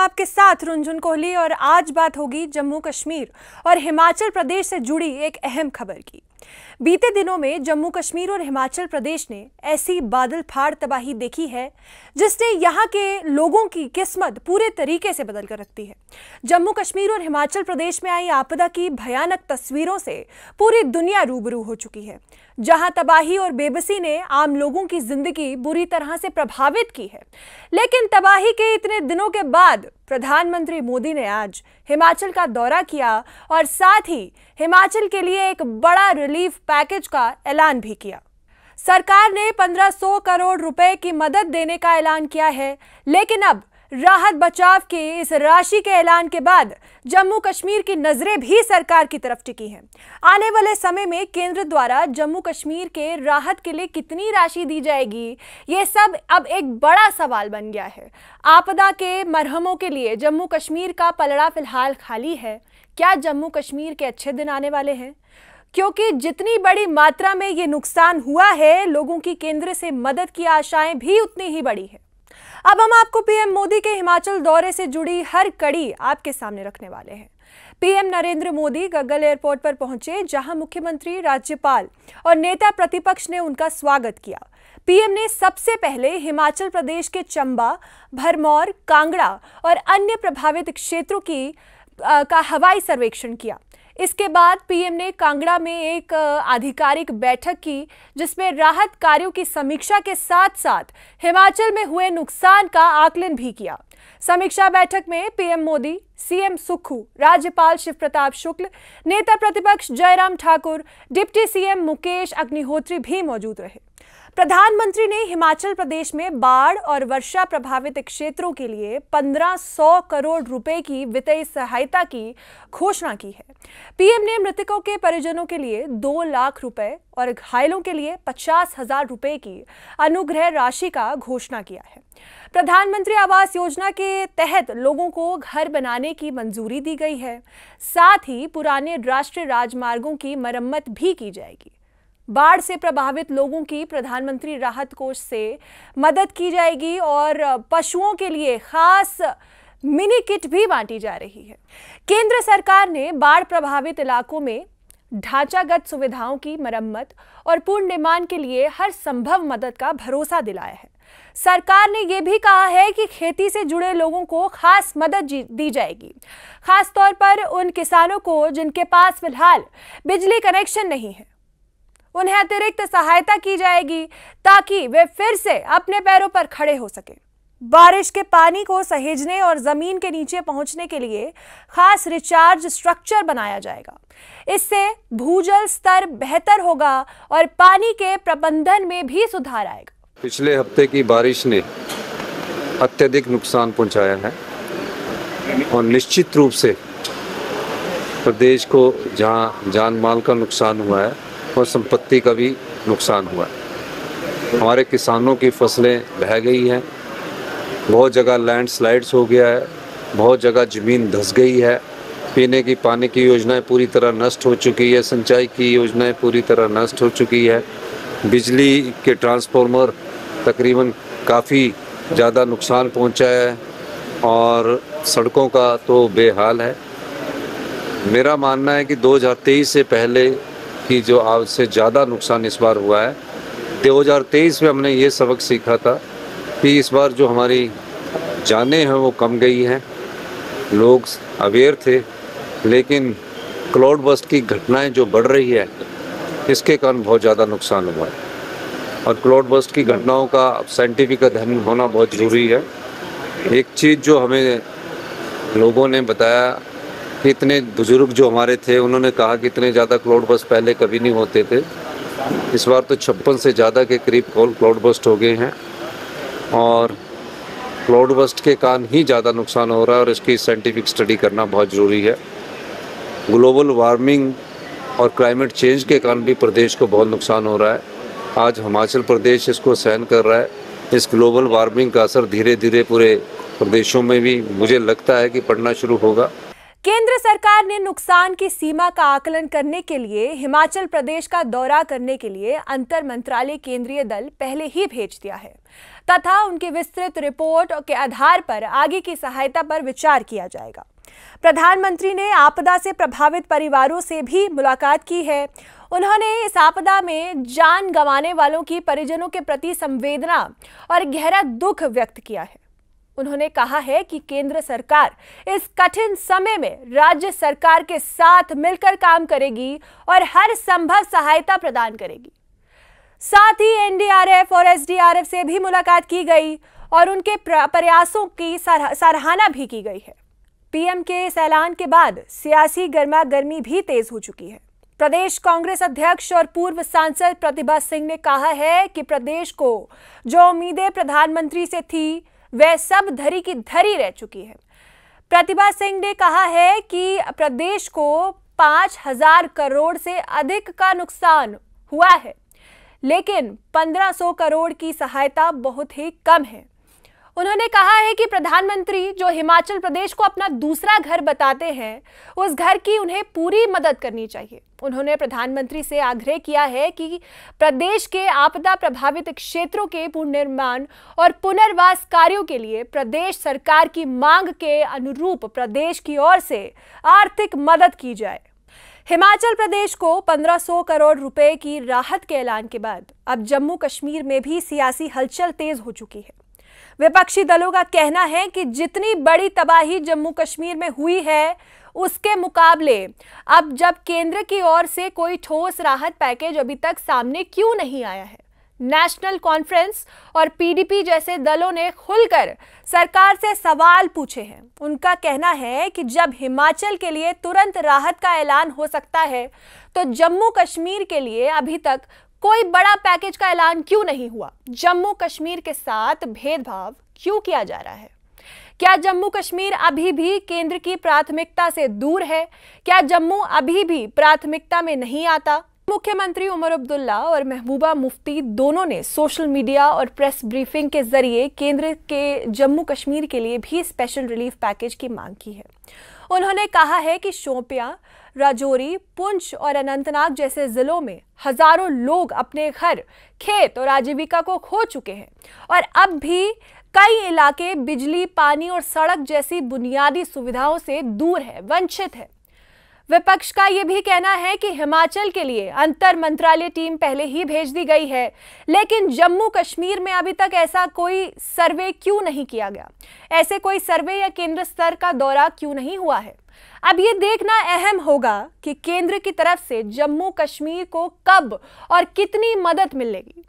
आपके साथ रुंझुन कोहली और आज बात होगी जम्मू कश्मीर और हिमाचल प्रदेश से जुड़ी एक अहम खबर की। बीते दिनों में जम्मू कश्मीर और हिमाचल प्रदेश ने ऐसी बादल फाड़ तबाही देखी है जिसने यहाँ के लोगों की किस्मत पूरे तरीके से बदल कर रखती है। जम्मू कश्मीर और हिमाचल प्रदेश में आई आपदा की भयानक तस्वीरों से पूरी दुनिया रूबरू हो चुकी है, जहां तबाही और बेबसी ने आम लोगों की जिंदगी बुरी तरह से प्रभावित की है। लेकिन तबाही के इतने दिनों के बाद प्रधानमंत्री मोदी ने आज हिमाचल का दौरा किया और साथ ही हिमाचल के लिए एक बड़ा रिलीफ पैकेज का ऐलान भी किया। सरकार ने 1500 करोड़ रुपए की मदद देने का ऐलान किया है, लेकिन अब राहत बचाव के इस राशि के ऐलान के बाद जम्मू कश्मीर की नजरें भी सरकार की तरफ टिकी हैं। आने वाले समय में केंद्र द्वारा जम्मू कश्मीर के राहत के लिए कितनी राशि दी जाएगी, ये सब अब एक बड़ा सवाल बन गया है। आपदा के मरहमों के लिए जम्मू कश्मीर का पलड़ा फिलहाल खाली है। क्या जम्मू कश्मीर के अच्छे दिन आने वाले हैं? क्योंकि जितनी बड़ी मात्रा में ये नुकसान हुआ है, लोगों की केंद्र से मदद की आशाएं भी उतनी ही बड़ी है। अब हम आपको पीएम मोदी के हिमाचल दौरे से जुड़ी हर कड़ी आपके सामने रखने वाले हैं। पीएम नरेंद्र मोदी गग्गल एयरपोर्ट पर पहुंचे, जहां मुख्यमंत्री, राज्यपाल और नेता प्रतिपक्ष ने उनका स्वागत किया। पीएम ने सबसे पहले हिमाचल प्रदेश के चंबा, भरमौर, कांगड़ा और अन्य प्रभावित क्षेत्रों का हवाई सर्वेक्षण किया। इसके बाद पीएम ने कांगड़ा में एक आधिकारिक बैठक की, जिसमें राहत कार्यों की समीक्षा के साथ साथ हिमाचल में हुए नुकसान का आकलन भी किया। समीक्षा बैठक में पीएम मोदी, सीएम सुक्खू, राज्यपाल शिव प्रताप शुक्ल, नेता प्रतिपक्ष जयराम ठाकुर, डिप्टी सीएम मुकेश अग्निहोत्री भी मौजूद रहे। प्रधानमंत्री ने हिमाचल प्रदेश में बाढ़ और वर्षा प्रभावित क्षेत्रों के लिए 1500 करोड़ रुपए की वित्तीय सहायता की घोषणा की है। पीएम ने मृतकों के परिजनों के लिए 2 लाख रुपए और घायलों के लिए 50,000 रुपए की अनुग्रह राशि का घोषणा किया है। प्रधानमंत्री आवास योजना के तहत लोगों को घर बनाने की मंजूरी दी गई है। साथ ही पुराने राष्ट्रीय राजमार्गों की मरम्मत भी की जाएगी। बाढ़ से प्रभावित लोगों की प्रधानमंत्री राहत कोष से मदद की जाएगी और पशुओं के लिए खास मिनी किट भी बांटी जा रही है। केंद्र सरकार ने बाढ़ प्रभावित इलाकों में ढांचागत सुविधाओं की मरम्मत और पुनर्निर्माण के लिए हर संभव मदद का भरोसा दिलाया है। सरकार ने यह भी कहा है कि खेती से जुड़े लोगों को खास मदद दी जाएगी, खास तौर पर उन किसानों को जिनके पास फिलहाल बिजली कनेक्शन नहीं है। उन्हें अतिरिक्त सहायता की जाएगी ताकि वे फिर से अपने पैरों पर खड़े हो सके। बारिश के पानी को सहेजने और जमीन के नीचे पहुंचने के लिए खास रिचार्ज स्ट्रक्चर बनाया जाएगा। इससे भूजल स्तर बेहतर होगा और पानी के प्रबंधन में भी सुधार आएगा। पिछले हफ्ते की बारिश ने अत्यधिक नुकसान पहुंचाया है और निश्चित रूप से प्रदेश को जहां जान माल का नुकसान हुआ है और संपत्ति का भी नुकसान हुआ है। हमारे किसानों की फसलें बह गई हैं, बहुत जगह लैंडस्लाइड्स हो गया है, बहुत जगह ज़मीन धंस गई है, पीने की पानी की योजनाएं पूरी तरह नष्ट हो चुकी है, सिंचाई की योजनाएं पूरी तरह नष्ट हो चुकी है, बिजली के ट्रांसफार्मर तकरीबन काफ़ी ज़्यादा नुकसान पहुंचाया है और सड़कों का तो बेहाल है। मेरा मानना है कि 2023 से पहले कि जो आज से ज़्यादा नुकसान इस बार हुआ है। 2023 में हमने ये सबक सीखा था कि इस बार जो हमारी जानें हैं वो कम गई हैं। लोग अवेयर थे, लेकिन क्लाउड बस्ट की घटनाएं जो बढ़ रही है, इसके कारण बहुत ज़्यादा नुकसान हुआ है और क्लाउड बस्ट की घटनाओं का साइंटिफिक अध्ययन होना बहुत ज़रूरी है। एक चीज़ जो हमें लोगों ने बताया, इतने बुजुर्ग जो हमारे थे उन्होंने कहा कि इतने ज़्यादा क्लाउड बस्ट पहले कभी नहीं होते थे। इस बार तो 56 से ज़्यादा के करीब क्लाउड बस्ट हो गए हैं और क्लाउड बस्ट के कारण ही ज़्यादा नुकसान हो रहा है और इसकी साइंटिफिक स्टडी करना बहुत ज़रूरी है। ग्लोबल वार्मिंग और क्लाइमेट चेंज के कारण भी प्रदेश को बहुत नुकसान हो रहा है। आज हिमाचल प्रदेश इसको सहन कर रहा है। इस ग्लोबल वार्मिंग का असर धीरे धीरे पूरे प्रदेशों में भी मुझे लगता है कि पड़ना शुरू होगा। केंद्र सरकार ने नुकसान की सीमा का आकलन करने के लिए हिमाचल प्रदेश का दौरा करने के लिए अंतर मंत्रालय केंद्रीय दल पहले ही भेज दिया है। तथा उनकी विस्तृत रिपोर्ट के आधार पर आगे की सहायता पर विचार किया जाएगा। प्रधानमंत्री ने आपदा से प्रभावित परिवारों से भी मुलाकात की है। उन्होंने इस आपदा में जान गंवाने वालों की परिजनों के प्रति संवेदना और गहरा दुख व्यक्त किया है। उन्होंने कहा है कि केंद्र सरकार इस कठिन समय में राज्य सरकार के साथ मिलकर काम करेगी और हर संभव सहायता प्रदान करेगी। साथ ही एनडीआरएफ और एसडीआरएफ से भी मुलाकात की गई और उनके प्रयासों की सराहना भी की गई है। पीएम के इस ऐलान के बाद सियासी गर्मागर्मी भी तेज हो चुकी है। प्रदेश कांग्रेस अध्यक्ष और पूर्व सांसद प्रतिभा सिंह ने कहा है कि प्रदेश को जो उम्मीदें प्रधानमंत्री से थी वह सब धरी की धरी रह चुकी है। प्रतिभा सिंह ने कहा है कि प्रदेश को 5,000 करोड़ से अधिक का नुकसान हुआ है, लेकिन 1,500 करोड़ की सहायता बहुत ही कम है। उन्होंने कहा है कि प्रधानमंत्री जो हिमाचल प्रदेश को अपना दूसरा घर बताते हैं, उस घर की उन्हें पूरी मदद करनी चाहिए। उन्होंने प्रधानमंत्री से आग्रह किया है कि प्रदेश के आपदा प्रभावित क्षेत्रों के पुनर्निर्माण और पुनर्वास कार्यों के लिए प्रदेश सरकार की मांग के अनुरूप प्रदेश की ओर से आर्थिक मदद की जाए। हिमाचल प्रदेश को 1,500 करोड़ रुपए की राहत के ऐलान के बाद अब जम्मू कश्मीर में भी सियासी हलचल तेज हो चुकी है। विपक्षी दलों का कहना है कि जितनी बड़ी तबाही जम्मू कश्मीर में हुई है, उसके मुकाबले अब जब केंद्र की ओर से कोई ठोस राहत पैकेज अभी तक सामने क्यों नहीं आया है। नेशनल कॉन्फ्रेंस और पीडीपी जैसे दलों ने खुलकर सरकार से सवाल पूछे हैं। उनका कहना है कि जब हिमाचल के लिए तुरंत राहत का ऐलान हो सकता है, तो जम्मू कश्मीर के लिए अभी तक कोई बड़ा पैकेज का ऐलान क्यों नहीं हुआ। जम्मू कश्मीर के साथ भेदभाव क्यों किया जा रहा है? क्या जम्मू कश्मीर अभी भी केंद्र की प्राथमिकता से दूर है? क्या जम्मू अभी भी प्राथमिकता में नहीं आता? मुख्यमंत्री उमर अब्दुल्ला और महबूबा मुफ्ती दोनों ने सोशल मीडिया और प्रेस ब्रीफिंग के जरिए केंद्र के जम्मू कश्मीर के लिए भी स्पेशल रिलीफ पैकेज की मांग की है। उन्होंने कहा है कि शोपियां, राजौरी, पुंछ और अनंतनाग जैसे जिलों में हजारों लोग अपने घर, खेत और आजीविका को खो चुके हैं और अब भी कई इलाके बिजली, पानी और सड़क जैसी बुनियादी सुविधाओं से दूर है, वंचित है। विपक्ष का यह भी कहना है कि हिमाचल के लिए अंतर मंत्रालय टीम पहले ही भेज दी गई है, लेकिन जम्मू कश्मीर में अभी तक ऐसा कोई सर्वे क्यों नहीं किया गया? ऐसे कोई सर्वे या केंद्र स्तर का दौरा क्यों नहीं हुआ है? अब ये देखना अहम होगा कि केंद्र की तरफ से जम्मू कश्मीर को कब और कितनी मदद मिलेगी।